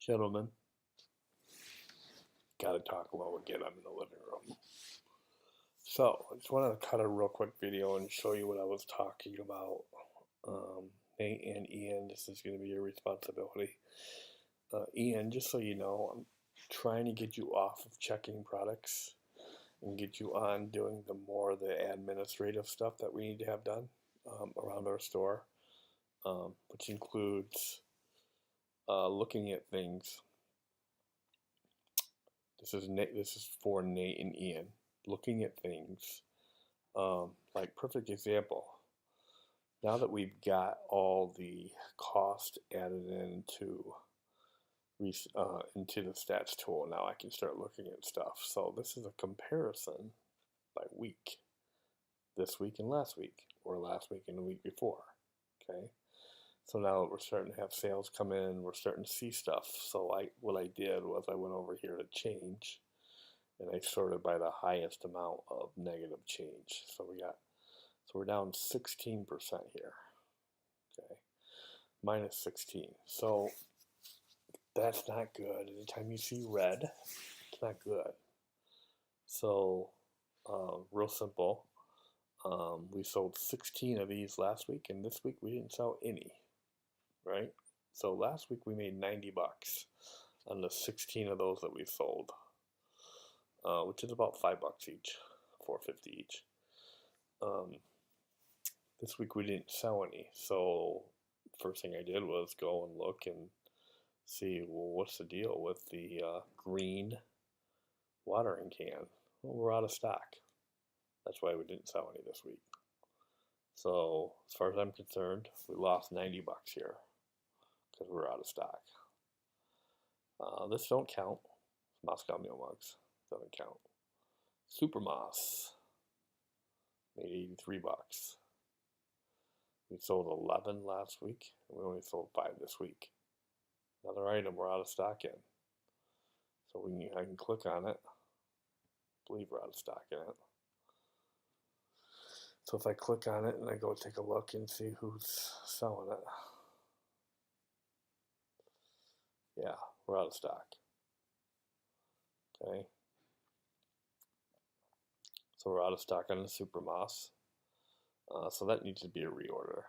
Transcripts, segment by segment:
Gentlemen, gotta talk low again. I'm in the living room. So, I just wanted to cut a real quick video and show you what I was talking about. Um, Nate and Ian, this is going to be your responsibility. Ian, just so you know, I'm trying to get you off of checking products and get you on doing the more the administrative stuff that we need to have done around our store, which includes looking at things. This is for Nate and Ian. Looking at things. Like perfect example. Now that we've got all the cost added into the stats tool, now I can start looking at stuff. So this is a comparison by week. This week and last week, or last week and the week before. Okay. So now that we're starting to have sales come in, we're starting to see stuff. So what I did was I went over here to change, and I sorted by the highest amount of negative change. So we're down 16% here. Okay, minus 16. So that's not good. Anytime you see red, it's not good. So real simple. We sold 16 of these last week, and this week we didn't sell any. Right? So last week we made 90 bucks on the 16 of those that we sold, which is about $5 each, $4.50 each. This week we didn't sell any, so first thing I did was go and look and see, well, what's the deal with the green watering can? Well, we're out of stock. That's why we didn't sell any this week. So as far as I'm concerned, we lost 90 bucks here because we're out of stock. This don't count. Moscow Mule mugs doesn't count. Super Moss made 83 bucks. We sold 11 last week, and we only sold 5 this week. Another item we're out of stock in. So I can click on it. I believe we're out of stock in it. So if I click on it and I go take a look and see who's selling it. Yeah, we're out of stock. Okay. So we're out of stock on the Super Moss. So that needs to be a reorder.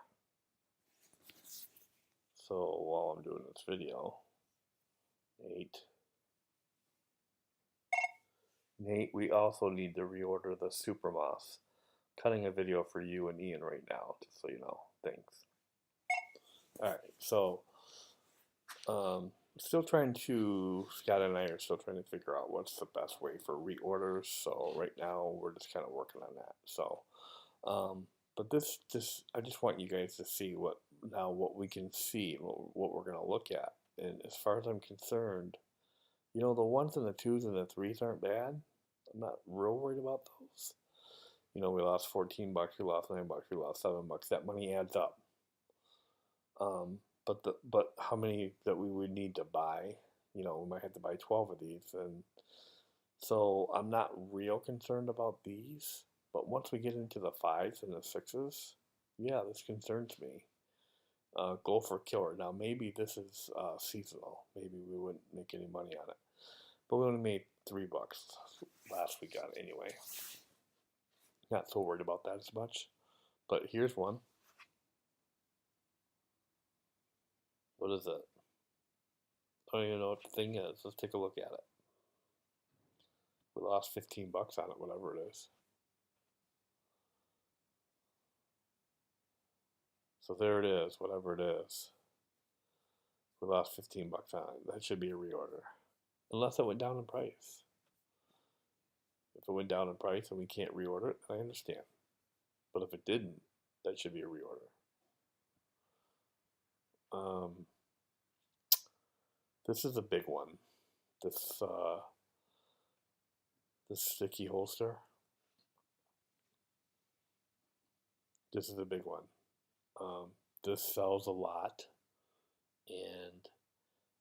So while I'm doing this video, Nate, we also need to reorder the Super Moss. Cutting a video for you and Ian right now, just so you know. Thanks. Alright, so Scott and I are still trying to figure out what's the best way for reorders. So right now we're just kind of working on that. So, but I just want you guys to see what we can see, what we're gonna look at. And as far as I'm concerned, the ones and the twos and the threes aren't bad. I'm not real worried about those. We lost 14 bucks, we lost 9 bucks, we lost 7 bucks. That money adds up. But how many that we would need to buy? We might have to buy 12 of these, and so I'm not real concerned about these. But once we get into the fives and the sixes, yeah, this concerns me. Go for killer. Now maybe this is seasonal. Maybe we wouldn't make any money on it, but we only made $3 last week on it anyway. Not so worried about that as much. But here's one. What is it? I don't even know what the thing is. Let's take a look at it. We lost 15 bucks on it, whatever it is. So there it is, whatever it is. We lost 15 bucks on it. That should be a reorder. Unless it went down in price. If it went down in price and we can't reorder it, I understand. But if it didn't, that should be a reorder. This is a big one. This sticky holster. This is a big one. This sells a lot, and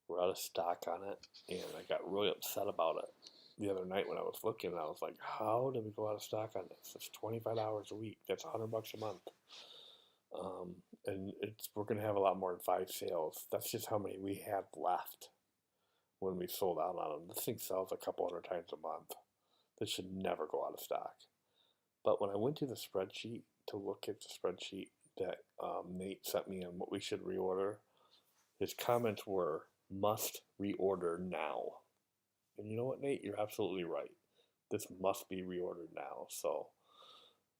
we're out of stock on it, and I got really upset about it the other night when I was looking. I was like, how did we go out of stock on this? It's 25 hours a week. That's $100 a month. And we're going to have a lot more than 5 sales. That's just how many we have left. when we sold out on them. This thing sells a couple hundred times a month. This should never go out of stock. But when I went to the spreadsheet to look at the spreadsheet that Nate sent me on what we should reorder, his comments were, must reorder now. And you know what, Nate? You're absolutely right. This must be reordered now. So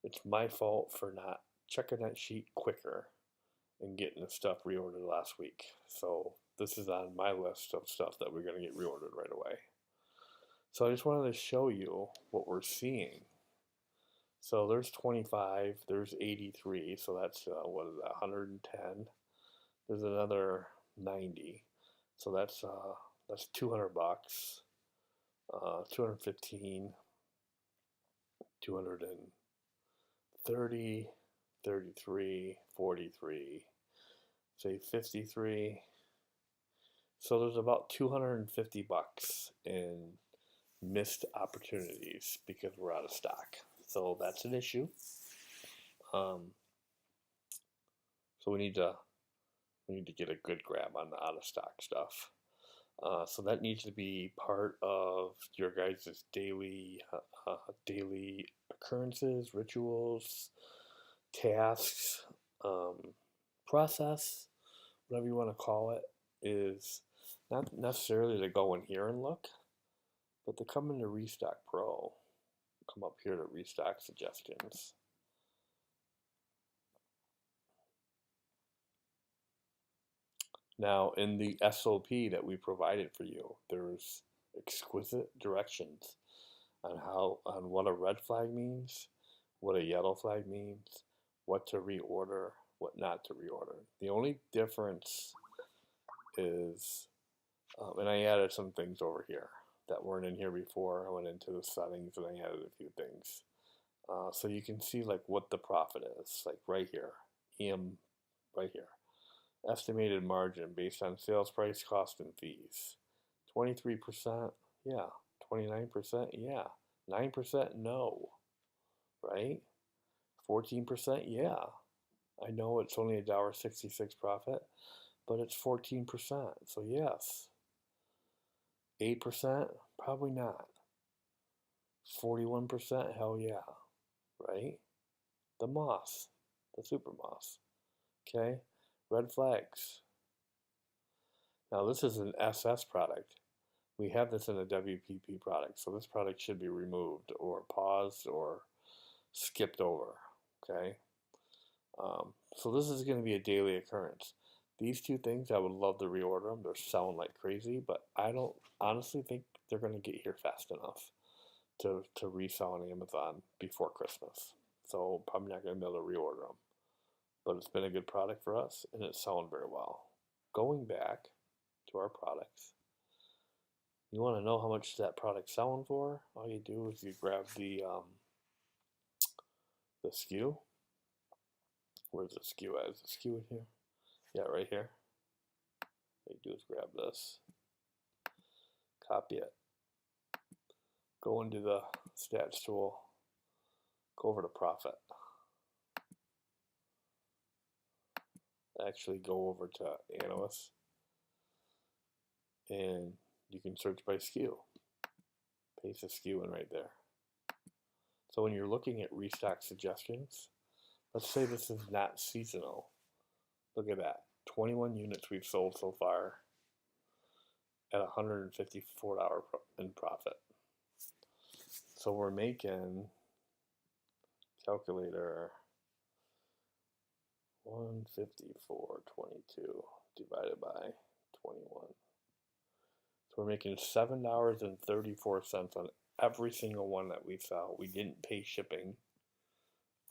it's my fault for not checking that sheet quicker and getting the stuff reordered last week. So this is on my list of stuff that we're going to get reordered right away. So I just wanted to show you what we're seeing. So there's 25, there's 83, so that's, what is that, 110. There's another 90, so that's 200 bucks, 215, 230, 33, 43, say 53. So there's about 250 bucks in missed opportunities because we're out of stock. So that's an issue. So we need to get a good grab on the out of stock stuff. So that needs to be part of your guys' daily occurrences, rituals, tasks, process, whatever you want to call it, is not necessarily to go in here and look, but to come into Restock Pro, come up here to Restock Suggestions. Now, in the SOP that we provided for you, there's exquisite directions on what a red flag means, what a yellow flag means, what to reorder, what not to reorder. The only difference is, and I added some things over here that weren't in here before. I went into the settings and I added a few things. So you can see like what the profit is, like right here, right here. Estimated margin based on sales price, cost, and fees. 23%, yeah. 29%, yeah. 9%, no. Right? 14%, yeah. I know it's only $1.66 profit, but it's 14%, so yes. 8%, probably not. 41%, hell yeah. Right? The Moss, the Super Moss. Okay? Red flags. Now this is an SS product. We have this in a WPP product, so this product should be removed or paused or skipped over, okay? So this is going to be a daily occurrence. These two things, I would love to reorder them. They're selling like crazy, but I don't honestly think they're going to get here fast enough to resell on Amazon before Christmas. So probably not going to be able to reorder them. But it's been a good product for us, and it's selling very well. Going back to our products, you want to know how much that product's selling for? All you do is you grab the SKU. Where's the SKU at? Is the SKU in here? Yeah, right here. What you do is grab this, copy it, go into the stats tool, go over to profit. Actually go over to analysts, and you can search by SKU. Paste the SKU in right there. So when you're looking at restock suggestions, let's say this is not seasonal. Look at that. 21 units we've sold so far at $154 in profit. So we're making, calculator, 154.22 divided by 21. So we're making $7.34 on every single one that we sell. We didn't pay shipping.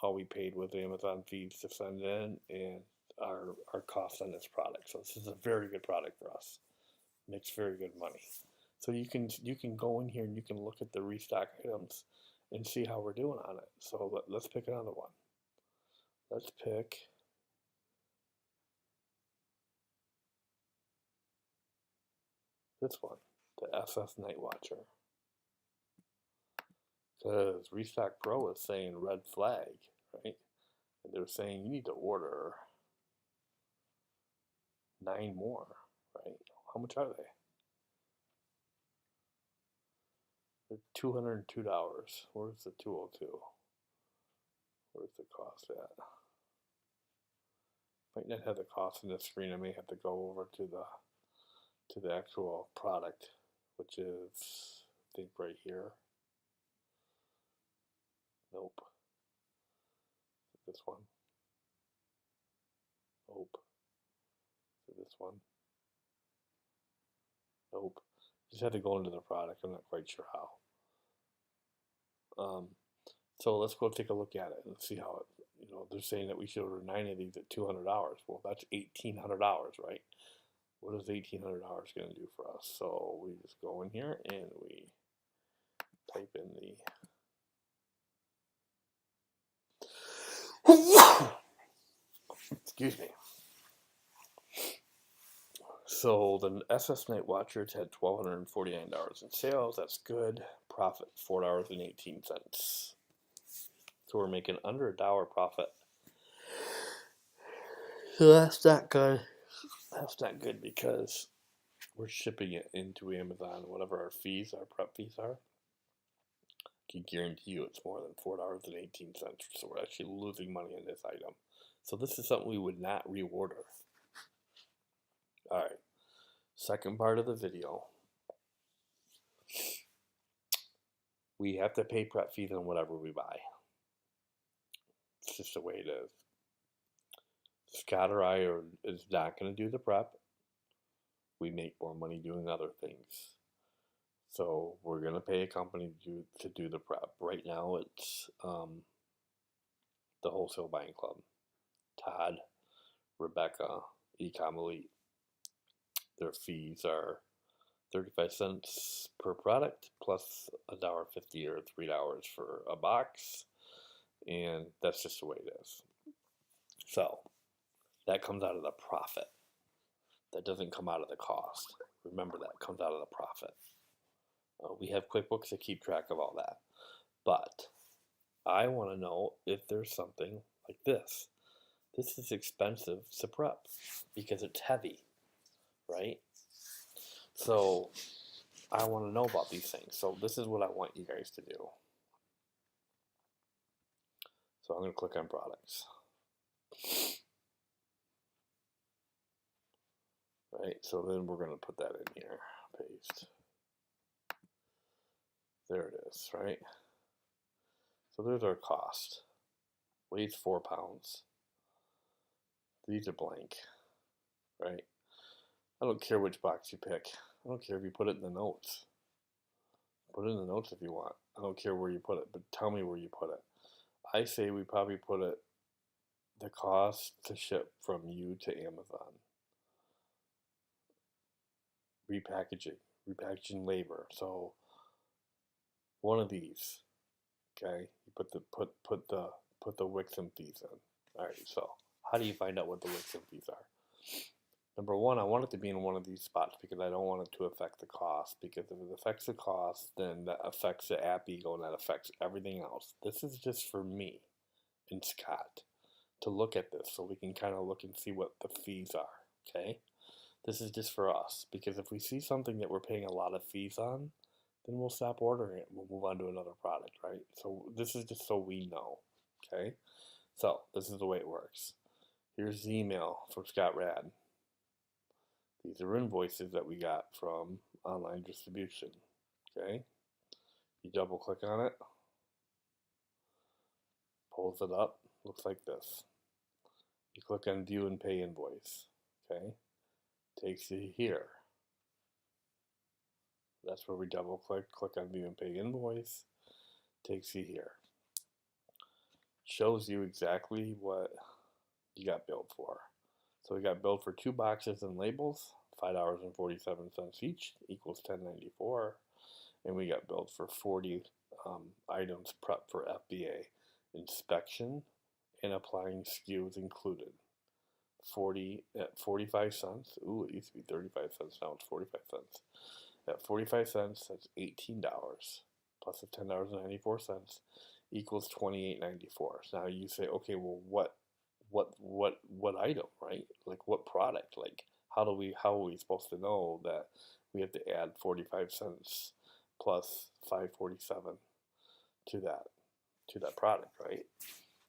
All we paid was Amazon fees to send in and our costs on this product. So this is a very good product for us. Makes very good money. So you can go in here and you can look at the restock items and see how we're doing on it. So let's pick another one. Let's pick this one, the SS Night Watcher. Because Restock Pro is saying red flag, right? And they're saying you need to order 9 more, right? How much are they? They're $202. Where's the 202? Where's the cost at? Might not have the cost in the screen. I may have to go over to the actual product, which is, I think, right here. Nope. This one. Nope. This one. Nope. Just had to go into the product. I'm not quite sure how. So let's go take a look at it and see how it, they're saying that we should order 9 of these at $200. Well, that's $1,800, right? What is $1,800 going to do for us? So we just go in here and we type in the excuse me. So the SS Night Watchers had $1,249 in sales. That's good. Profit $4.18. So we're making under $1 profit. So that's not good. That's not good because we're shipping it into Amazon, whatever our fees, our prep fees are. I can guarantee you it's more than $4.18. So we're actually losing money on this item. So this is something we would not reorder. Alright, second part of the video. We have to pay prep fees on whatever we buy. It's just the way it is. Scott or I is not going to do the prep. We make more money doing other things. So we're going to pay a company to do the prep. Right now it's the Wholesale Buying Club. Todd, Rebecca, Ecom Elite. Their fees are 35 cents per product plus $1.50 or $3 for a box. And that's just the way it is. So that comes out of the profit. That doesn't come out of the cost. Remember that comes out of the profit. We have QuickBooks to keep track of all that. But I want to know if there's something like this. This is expensive to prep because it's heavy, right? So I want to know about these things. So this is what I want you guys to do. So I'm going to click on products. Right, so then we're going to put that in here. Paste. There it is, right? So there's our cost. Weighs 4 pounds. These are blank, right? I don't care which box you pick. I don't care if you put it in the notes. Put it in the notes if you want. I don't care where you put it, but tell me where you put it. I say we probably put it, the cost to ship from you to Amazon. Repackaging labor. So one of these, okay? You put the Wixom fees in. All right. So how do you find out what the Wixom fees are? Number one, I want it to be in one of these spots because I don't want it to affect the cost. Because if it affects the cost, then that affects the app ego and that affects everything else. This is just for me and Scott to look at this so we can kind of look and see what the fees are. Okay. This is just for us, because if we see something that we're paying a lot of fees on, then we'll stop ordering it. We'll move on to another product, right? So this is just so we know, okay? So this is the way it works. Here's the email from Scott Rad. These are invoices that we got from online distribution, okay? You double click on it, pulls it up, looks like this. You click on view and pay invoice, okay? Takes you here. That's where we double click on view and pay invoice, takes you here. Shows you exactly what you got billed for. So we got billed for 2 boxes and labels, $5.47 each, equals $10.94. And we got billed for 40 items prepped for FBA inspection and applying SKUs included. 40 at 45 cents. Ooh, it used to be 35 cents. Now it's 45 cents. At 45 cents, that's $18 plus the $10.94 equals $28.94. Now you say, okay, well, what item, right? Like what product? Like how are we supposed to know that we have to add 45 cents plus 547 to that product, right?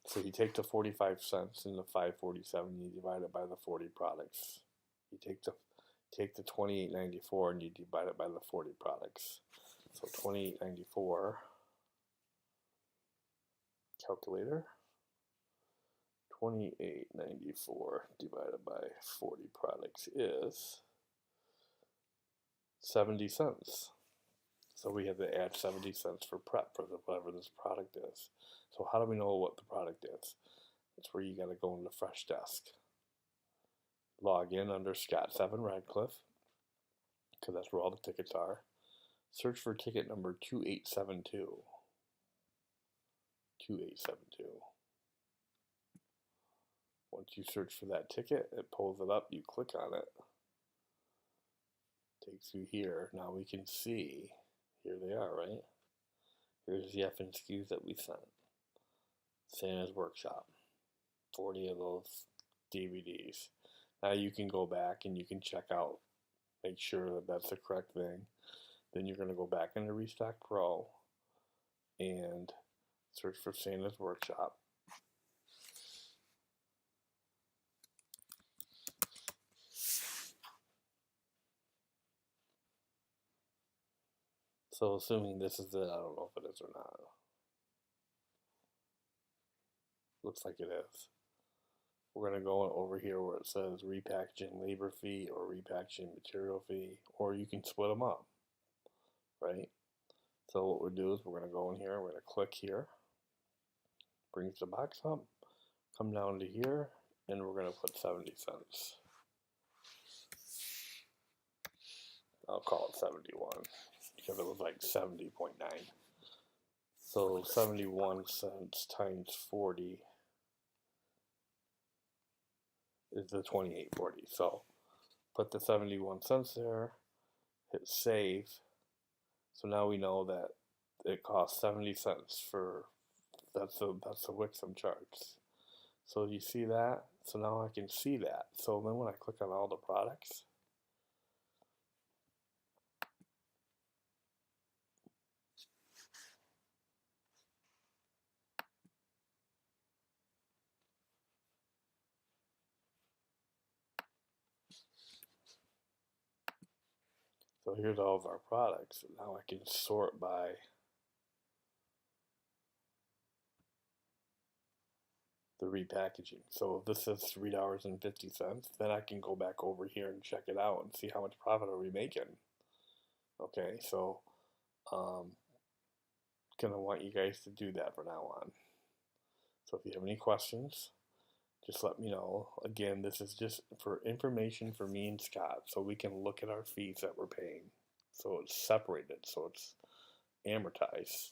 So you take the 45 cents and the 547, you divide it by the 40 products. You take the 28.94 and you divide it by the 40 products. So 28.94 calculator. 28.94 divided by 40 products is 70 cents. So we have to add 70 cents for prep for whatever this product is. So how do we know what the product is? That's where you got to go into Fresh Desk. Log in under Scott 7 Radcliffe, because that's where all the tickets are. Search for ticket number 2872. 2872. Once you search for that ticket, it pulls it up, you click on it. Takes you here. Now we can see, here they are, right? Here's the FNSKUs that we sent. Santa's Workshop. 40 of those DVDs. Now you can go back and you can check out, make sure that that's the correct thing. Then you're going to go back into Restock Pro and search for Santa's Workshop. So assuming this is it, I don't know if it is or not. Looks like it is. We're going to go over here where it says repackaging labor fee or repackaging material fee, or you can split them up, right? So what we'll do is we're going to go in here, we're going to click here, brings the box up, come down to here, and we're going to put 70 cents. I'll call it 71 because it was like 70.9. So 71 cents times 40 is the 28.40. So put the 71 cents there, hit save. So now we know that it costs 70 cents for, that's the Wixom charts. So you see that? So now I can see that. So then when I click on all the products, so here's all of our products. Now I can sort by the repackaging. So if this is $3.50, then I can go back over here and check it out and see how much profit are we making. Okay, so gonna want you guys to do that from now on. So if you have any questions, just let me know. Again, this is just for information for me and Scott, so we can look at our fees that we're paying. So it's separated, so it's amortized,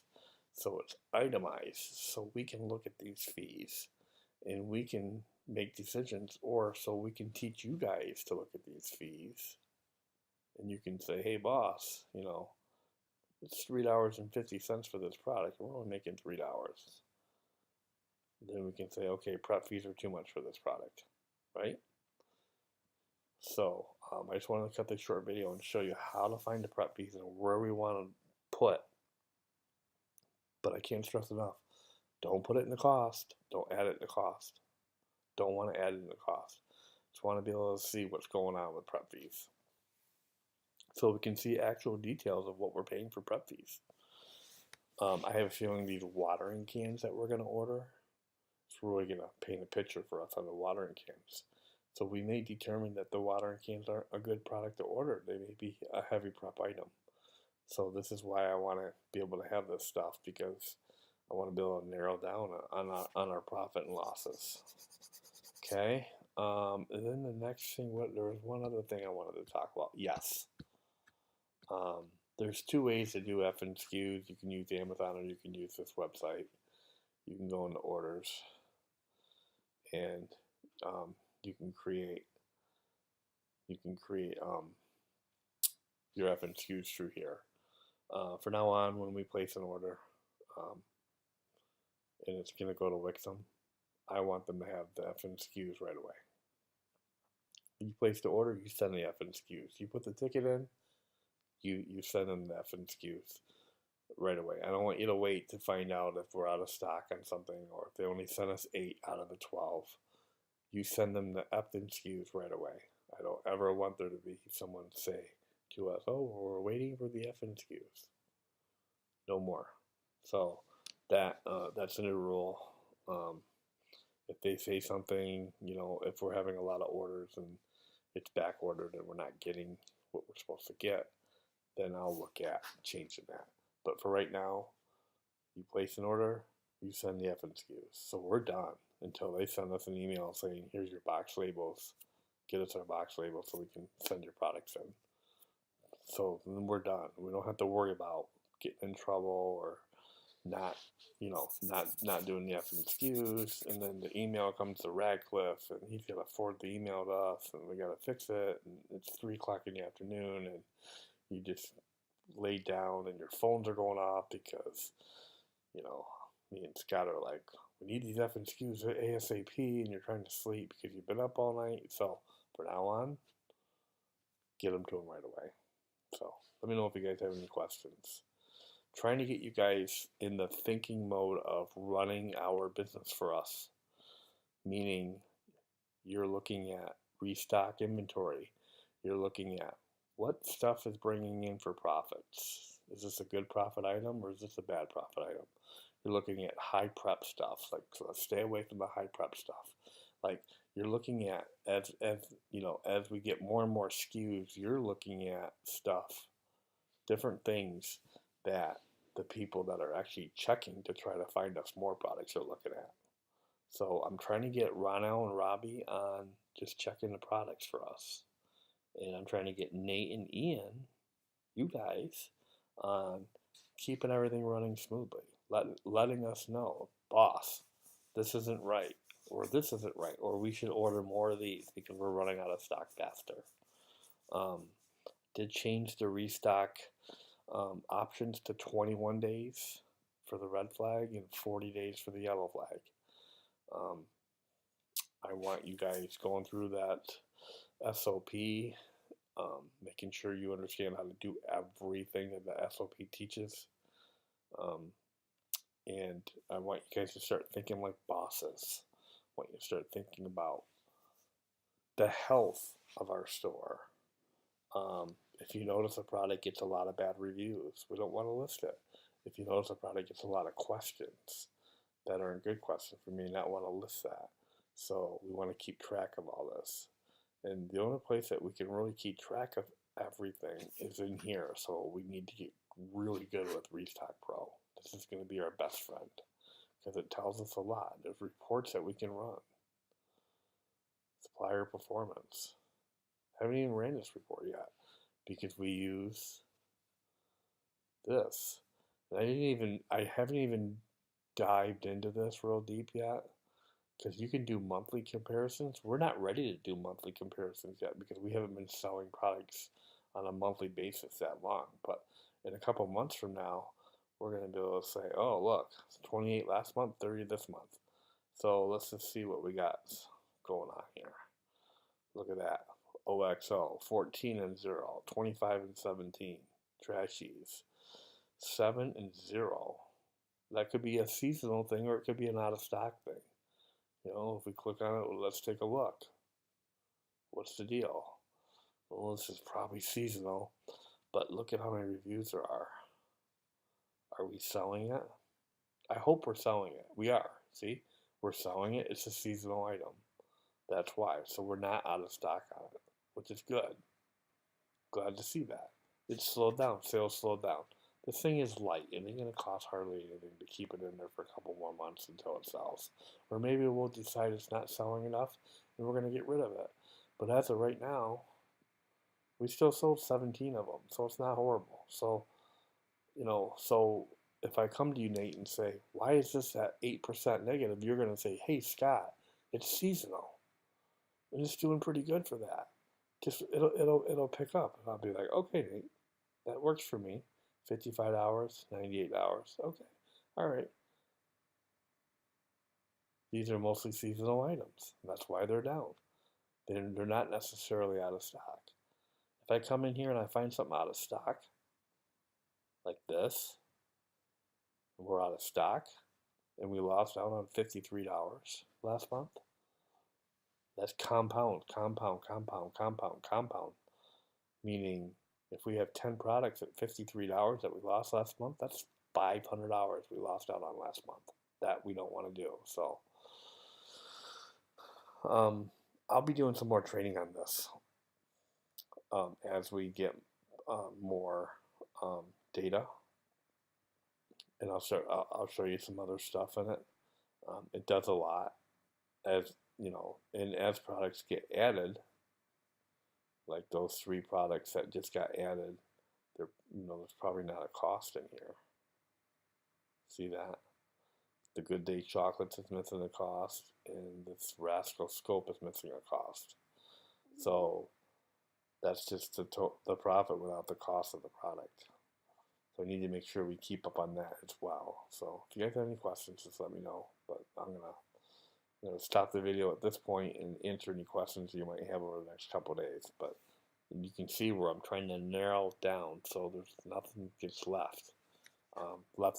so it's itemized, so we can look at these fees and we can make decisions, or so we can teach you guys to look at these fees and you can say, hey boss, you know, it's $3.50 for this product, we're only making $3. Then we can say, okay, prep fees are too much for this product, right? So I just wanted to cut this short video and show you how to find the prep fees and where we want to put. But I can't stress enough, don't put it in the cost, don't add it in the cost. Don't want to add it in the cost. Just want to be able to see what's going on with prep fees. So we can see actual details of what we're paying for prep fees. I have a feeling these watering cans that we're going to order, it's really going to paint a picture for us on the watering cans. So we may determine that the watering cans aren't a good product to order. They may be a heavy prep item. So this is why I want to be able to have this stuff, because I want to be able to narrow down on our profit and losses. Okay, and then the next thing, there was one other thing I wanted to talk about. Yes, there's two ways to do FNSKUs. You can use Amazon or you can use this website. You can go into orders and you can create your FNSKUs through here. For now on, when we place an order and it's going to go to Wixom, I want them to have the FNSKUs right away. You place the order, you send the FNSKUs. You put the ticket in, you send them the FNSKUs right away. I don't want you to wait to find out if we're out of stock on something, or if they only send us 8 out of the 12. You send them the FNSKUs right away. I don't ever want there to be someone say to us, "Oh, we're waiting for the FNSKUs." No more. So that's a new rule. Um, if they say something, if we're having a lot of orders and it's back ordered and we're not getting what we're supposed to get, then I'll look at changing that. But for right now, you place an order, you send the FNSKUs. So we're done until they send us an email saying, "Here's your box labels. Get us our box labels so we can send your products in." So then we're done. We don't have to worry about getting in trouble or not, not doing the FNSKUs. And then the email comes to Radcliffe, and he's got to forward the email to us, and we got to fix it. And it's 3 o'clock in the afternoon, and you just lay down, and your phones are going off because, me and Scott are like, "We need these FNSKUs ASAP," and you're trying to sleep because you've been up all night. So from now on, get them to them right away. So let me know if you guys have any questions. Trying to get you guys in the thinking mode of running our business for us, meaning you're looking at restock inventory. You're looking at what stuff is bringing in for profits. Is this a good profit item or is this a bad profit item? You're looking at high prep stuff, like, so stay away from the high prep stuff. Like, you're looking at, as we get more and more SKUs, you're looking at stuff, different things that the people that are actually checking to try to find us more products are looking at. So I'm trying to get Ronell and Robbie on just checking the products for us. And I'm trying to get Nate and Ian, you guys, on keeping everything running smoothly. Letting us know, "Boss, this isn't right," or "This isn't right," or "We should order more of these because we're running out of stock faster." Did change the restock options to 21 days for the red flag and 40 days for the yellow flag. I want you guys going through that SOP, making sure you understand how to do everything that the SOP teaches. And I want you guys to start thinking like bosses. I want you to start thinking about the health of our store. If you notice a product gets a lot of bad reviews, we don't want to list it. If you notice a product gets a lot of questions that aren't good questions, we may not want to list that. So we want to keep track of all this. And the only place that we can really keep track of everything is in here. So we need to get really good with Restock Pro. This is going to be our best friend because it tells us a lot. There's reports that we can run. Supplier performance. I haven't even ran this report yet because we use this. And I haven't even dived into this real deep yet because you can do monthly comparisons. We're not ready to do monthly comparisons yet because we haven't been selling products on a monthly basis that long. But in a couple months from now, we're going to be able to say, "Oh, look, 28 last month, 30 this month." So let's just see what we got going on here. Look at that. OXO, 14 and 0, 25 and 17. Trashies, 7 and 0. That could be a seasonal thing or it could be an out of stock thing. If we click on it, well, let's take a look. What's the deal? Well, this is probably seasonal, but look at how many reviews there are. Are we selling it? I hope we're selling it. We are. See? We're selling it. It's a seasonal item. That's why. So we're not out of stock on it, which is good. Glad to see that. It's slowed down. Sales slowed down. This thing is light. It ain't going to cost hardly anything to keep it in there for a couple more months until it sells. Or maybe we'll decide it's not selling enough and we're going to get rid of it. But as of right now, we still sold 17 of them. So it's not horrible. So, so if I come to you, Nate, and say, "Why is this at 8% negative?" You're going to say, "Hey, Scott, it's seasonal. And it's doing pretty good for that. Just it'll pick up." And I'll be like, "Okay, Nate, that works for me. 55 hours, 98 hours. Okay, all right." These are mostly seasonal items. That's why they're down. They're not necessarily out of stock. If I come in here and I find something out of stock, like this, and we're out of stock, and we lost out on $53 last month, that's compound, compound, compound, compound, compound. Meaning, if we have 10 products at $53 that we lost last month, that's $500 we lost out on last month. That we don't want to do. So, I'll be doing some more training on this as we get more data, and I'll show you some other stuff in it. It does a lot, as you know, and as products get added, like those 3 products that just got added, there's probably not a cost in here. See that? The Good Day Chocolates is missing a cost, and this Rascal Scope is missing a cost. So that's just the profit without the cost of the product. So I need to make sure we keep up on that as well. So if you guys have any questions, just let me know. But I'm gonna stop the video at this point and answer any questions you might have over the next couple of days. But you can see where I'm trying to narrow down so there's nothing gets left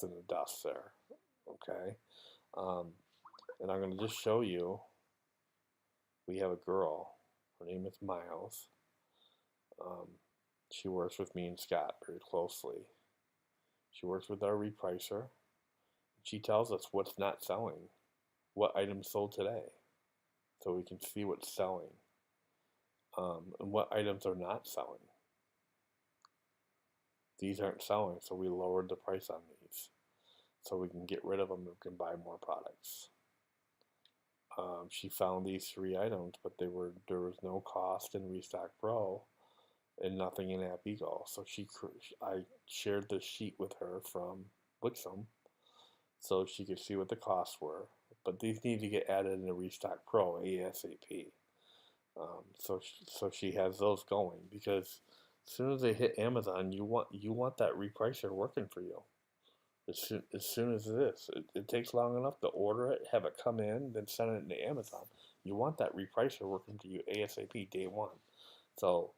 in the dust there. Okay, and I'm going to just show you. We have a girl. Her name is Miles. She works with me and Scott very closely. She works with our repricer. She tells us what's not selling, what items sold today, so we can see what's selling, and what items are not selling. These aren't selling, so we lowered the price on these, so we can get rid of them and we can buy more products. She found these 3 items, but there was no cost in Restock Pro and nothing in AppEagle. So I shared the sheet with her from Wixom so she could see what the costs were. But these need to get added into Restock Pro ASAP. So she has those going, because as soon as they hit Amazon, you want that repricer working for you. As soon as it is, it takes long enough to order it, have it come in, then send it to Amazon. You want that repricer working for you ASAP day one. So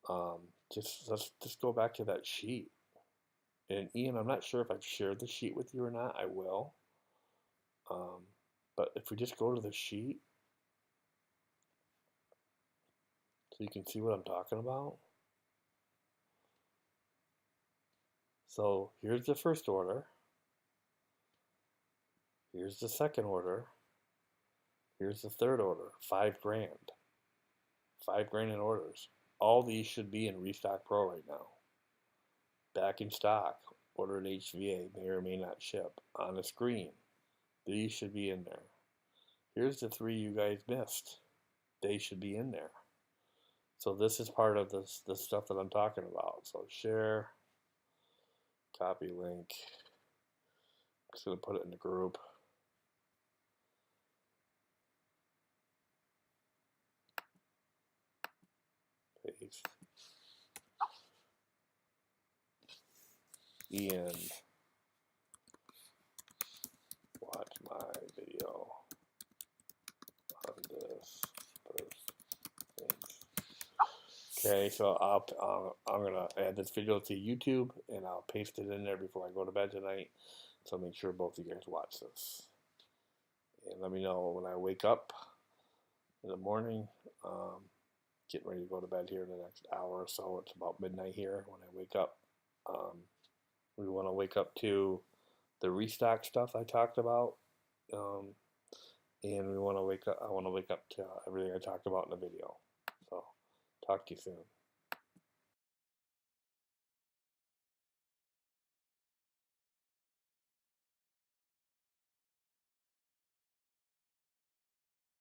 let's just go back to that sheet. And Ian, I'm not sure if I've shared the sheet with you or not. I will. But if we just go to the sheet, so you can see what I'm talking about. So here's the first order. Here's the second order. Here's the third order. $5 grand. $5 grand in orders. All these should be in Restock Pro right now. Back in stock. Ordered HVA. May or may not ship. On the screen. These should be in there. Here's the 3 you guys missed. They should be in there. So this is part of the stuff that I'm talking about. So share. Copy link. I'm just going to put it in the group. Paste. Ian, watch my video on this first thing. Okay, so I'm gonna add this video to YouTube and I'll paste it in there before I go to bed tonight. So make sure both of you guys watch this. And let me know when I wake up in the morning. Getting ready to go to bed here in the next hour or so. It's about midnight here when I wake up. We want to wake up to the restock stuff I talked about, and I want to wake up to everything I talked about in the video. So, talk to you soon.